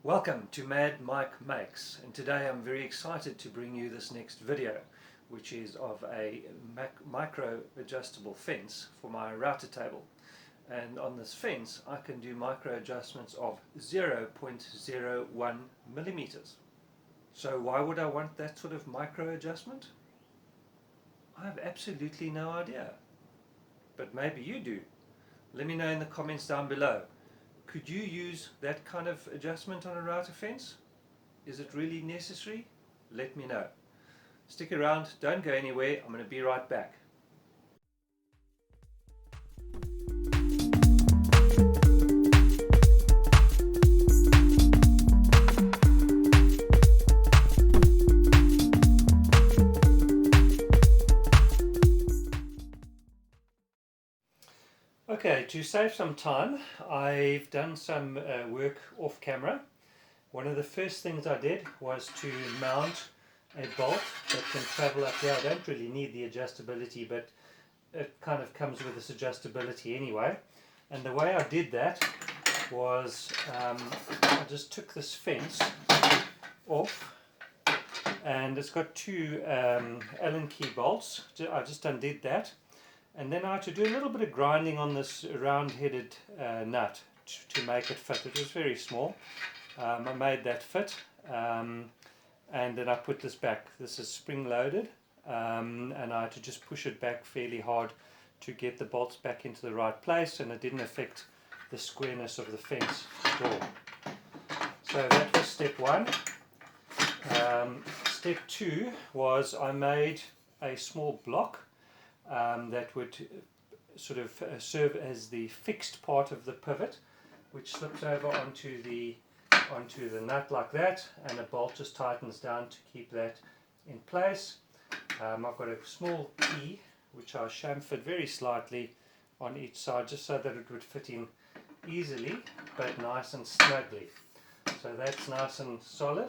Welcome to Mad Mike Makes, and today I'm very excited to bring you this next video, which is of a micro adjustable fence for my router table. And on this fence I can do micro adjustments of 0.01 millimeters. So why would I want that sort of micro adjustment? I have absolutely no idea, but maybe you do. Let me know in the comments down below. Could you use that kind of adjustment on a router fence? Is it really necessary? Let me know. Stick around, don't go anywhere, I'm going to be right back. Okay, to save some time, I've done some work off camera. One of the first things I did was to mount a bolt that can travel up here. I don't really need the adjustability, but it kind of comes with this adjustability anyway. And the way I did that was I just took this fence off, and it's got two Allen key bolts. I just undid that. And then I had to do a little bit of grinding on this round-headed nut to make it fit. It was very small. I made that fit, and then I put this back. This is spring-loaded, and I had to just push it back fairly hard to get the bolts back into the right place, and it didn't affect the squareness of the fence at all. So that was step one. Step two was I made a small block that would sort of serve as the fixed part of the pivot, which slips over onto the nut like that, and a bolt just tightens down to keep that in place. I've got a small key which I chamfered very slightly on each side just so that it would fit in easily but nice and snugly. So that's nice and solid.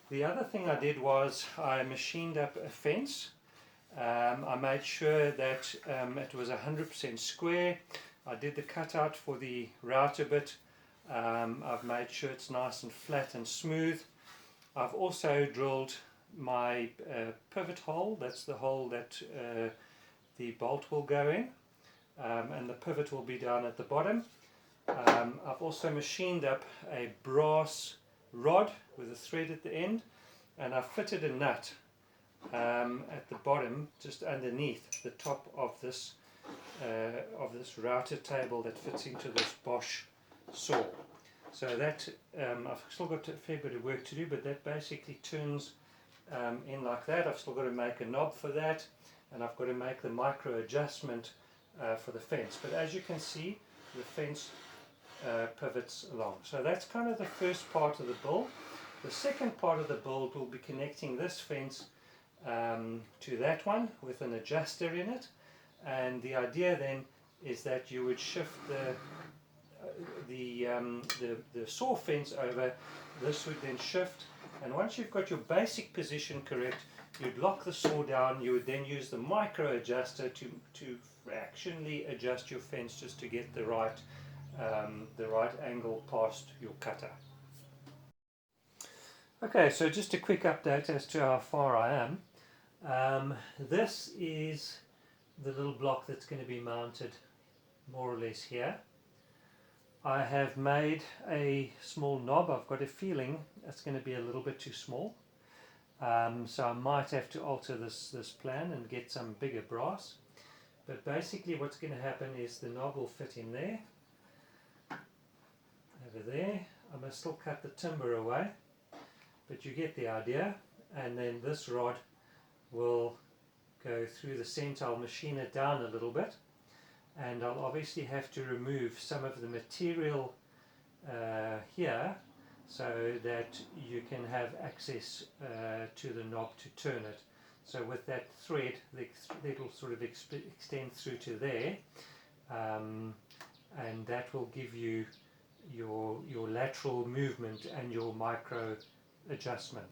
The other thing I did was I machined up a fence. I made sure that it was 100% square. I did the cutout for the router bit. I've made sure it's nice and flat and smooth. I've also drilled my pivot hole. That's the hole that the bolt will go in, and the pivot will be down at the bottom. I've also machined up a brass rod with a thread at the end, and I've fitted a nut at the bottom, just underneath the top of this router table that fits into this Bosch saw. So that I've still got a fair bit of work to do, but that basically turns in like that. I've still got to make a knob for that, and I've got to make the micro adjustment for the fence. But as you can see, the fence pivots along. So that's kind of the first part of the build. The second part of the build will be connecting this fence to that one with an adjuster in it, and the idea then is that you would shift the saw fence over. This would then shift, and once you've got your basic position correct, you'd lock the saw down. You would then use the micro adjuster to fractionally adjust your fence just to get the right angle past your cutter. Okay, so just a quick update as to how far I am. This is the little block that's going to be mounted more or less here. I have made a small knob. I've got a feeling it's going to be a little bit too small, so I might have to alter this plan and get some bigger brass. But basically what's going to happen is the knob will fit in there, over there. I must still cut the timber away, but you get the idea. And then this rod will go through the center. I'll machine it down a little bit, and I'll obviously have to remove some of the material here so that you can have access to the knob to turn it. So with that thread, it will sort of extend through to there, and that will give you your lateral movement and your micro adjustment.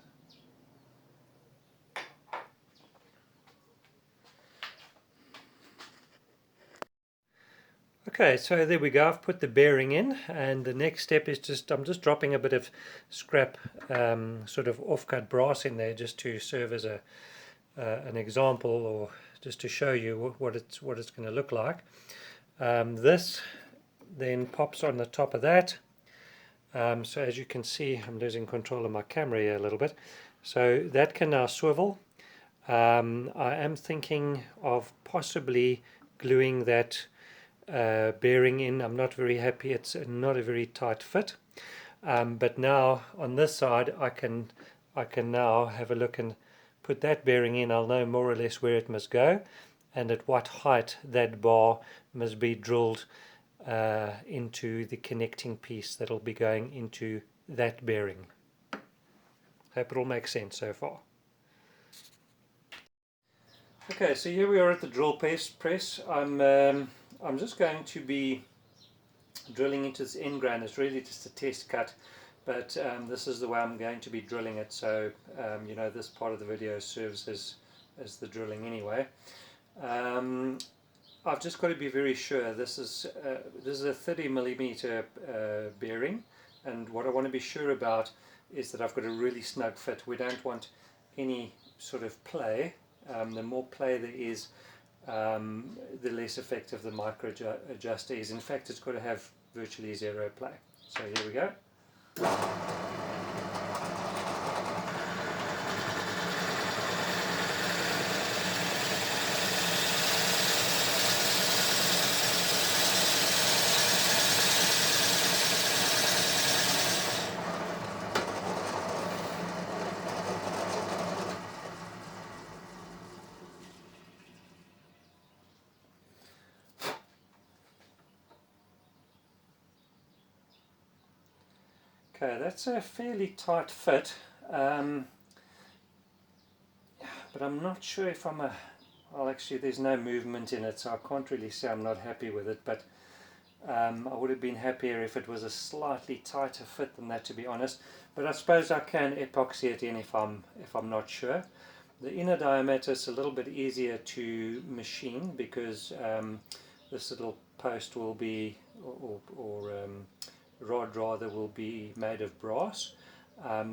Okay, so there we go. I've put the bearing in, and the next step is I'm just dropping a bit of scrap, sort of off-cut brass in there, just to serve as an example, or just to show you what it's going to look like. This then pops on the top of that. So as you can see, I'm losing control of my camera here a little bit. So that can now swivel. I am thinking of possibly gluing that bearing in. I'm not very happy. It's not a very tight fit. But now on this side, I can now have a look and put that bearing in. I'll know more or less where it must go, and at what height that bar must be drilled into the connecting piece that'll be going into that bearing. Hope it all makes sense so far. Okay, so here we are at the drill press. I'm just going to be drilling into this end grain. It's really just a test cut, but this is the way I'm going to be drilling it. So you know, this part of the video serves as the drilling anyway. I've just got to be very sure this is a 30mm bearing, and what I want to be sure about is that I've got a really snug fit. We don't want any sort of play. The more play there is, the less effective the micro adjuster is. In fact, it's got to have virtually zero play. So here we go. Okay, that's a fairly tight fit, but I'm not sure if well, actually there's no movement in it, so I can't really say I'm not happy with it, but I would have been happier if it was a slightly tighter fit than that, to be honest. But I suppose I can epoxy it in if I'm not sure. The inner diameter is a little bit easier to machine because this little post will be, or rod rather, will be made of brass,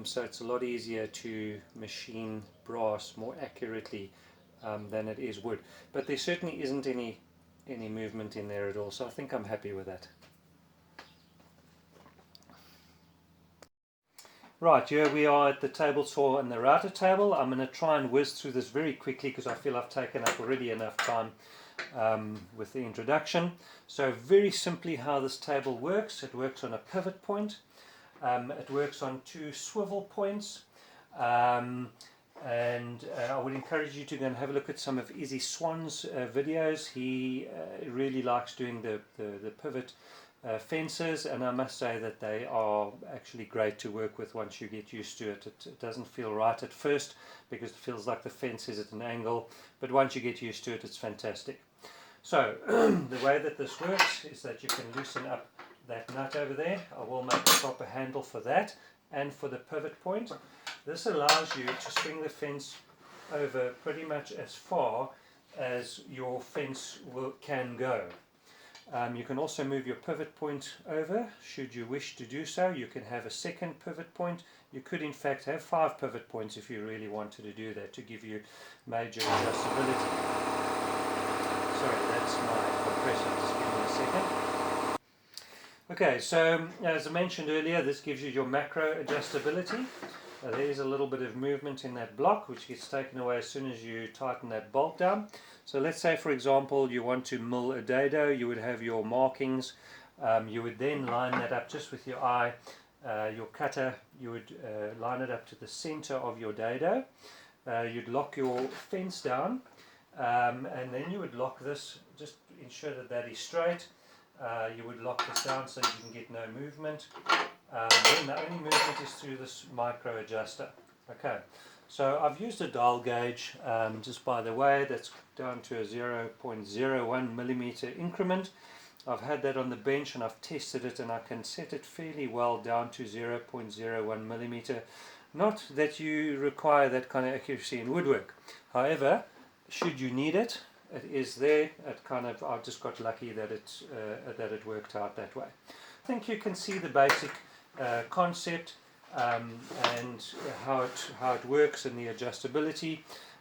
so it's a lot easier to machine brass more accurately than it is wood. But there certainly isn't any movement in there at all, so I think I'm happy with that. Right, here we are at the table saw and the router table. I'm going to try and whiz through this very quickly because I feel I've taken up already enough time with the introduction. So very simply how this table works: it works on a pivot point, it works on two swivel points, and I would encourage you to go and have a look at some of Izzy Swan's videos. He really likes doing the pivot fences, and I must say that they are actually great to work with once you get used to it. It doesn't feel right at first because it feels like the fence is at an angle, but once you get used to it, it's fantastic. So the way that this works is that you can loosen up that nut over there. I will make a proper handle for that and for the pivot point. This allows you to swing the fence over pretty much as far as your fence can go. You can also move your pivot point over should you wish to do so. You can have a second pivot point. You could in fact have 5 pivot points if you really wanted to do that, to give you major adjustability. Sorry, that's my compressor, just give me a second. Okay, so as I mentioned earlier, this gives you your macro adjustability. There is a little bit of movement in that block which gets taken away as soon as you tighten that bolt down. So let's say, for example, you want to mill a dado. You would have your markings. You would then line that up just with your eye. Your cutter, you would line it up to the center of your dado. You'd lock your fence down, and then you would lock this, just ensure that that is straight. You would lock this down so you can get no movement. Then the only movement is through this micro adjuster. Okay, so I've used a dial gauge, just by the way, that's down to a 0.01 millimeter increment. I've had that on the bench and I've tested it, and I can set it fairly well down to 0.01 millimeter. Not that you require that kind of accuracy in woodwork. However, should you need it, it is there. It kind of, I just got lucky that it worked out that way. I think you can see the basic concept and how it works and the adjustability.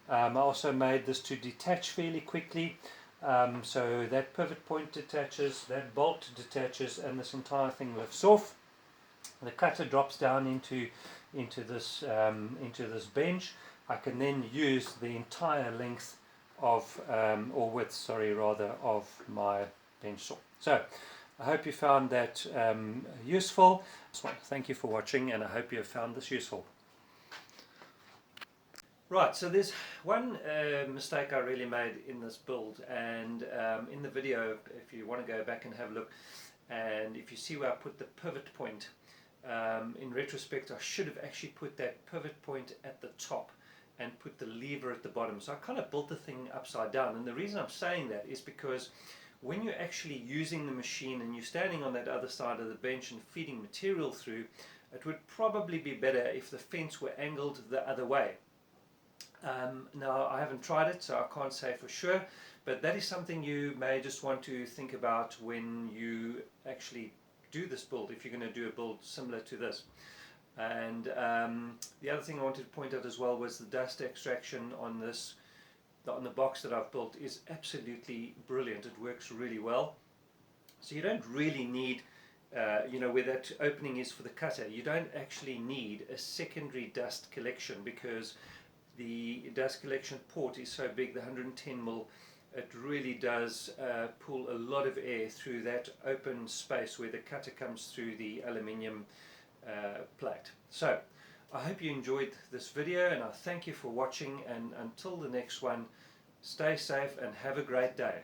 I also made this to detach fairly quickly. So that pivot point detaches, that bolt detaches, and this entire thing lifts off. The cutter drops down into this bench. I can then use the entire length of or width, sorry, rather, of my bench saw. So I hope you found that useful. Thank you for watching, and I hope you have found this useful. Right, so there's one mistake I really made in this build, and in the video, if you want to go back and have a look, and if you see where I put the pivot point, in retrospect I should have actually put that pivot point at the top and put the lever at the bottom. So I kind of built the thing upside down, and the reason I'm saying that is because when you're actually using the machine and you're standing on that other side of the bench and feeding material through, it would probably be better if the fence were angled the other way. Now I haven't tried it, so I can't say for sure, but that is something you may just want to think about when you actually do this build, if you're going to do a build similar to this. And the other thing I wanted to point out as well was the dust extraction on this, on the box that I've built, is absolutely brilliant. It works really well. So you don't really need, where that opening is for the cutter, you don't actually need a secondary dust collection, because the dust collection port is so big, the 110mm, it really does pull a lot of air through that open space where the cutter comes through the aluminium plate. So I hope you enjoyed this video, and I thank you for watching, and until the next one, stay safe and have a great day.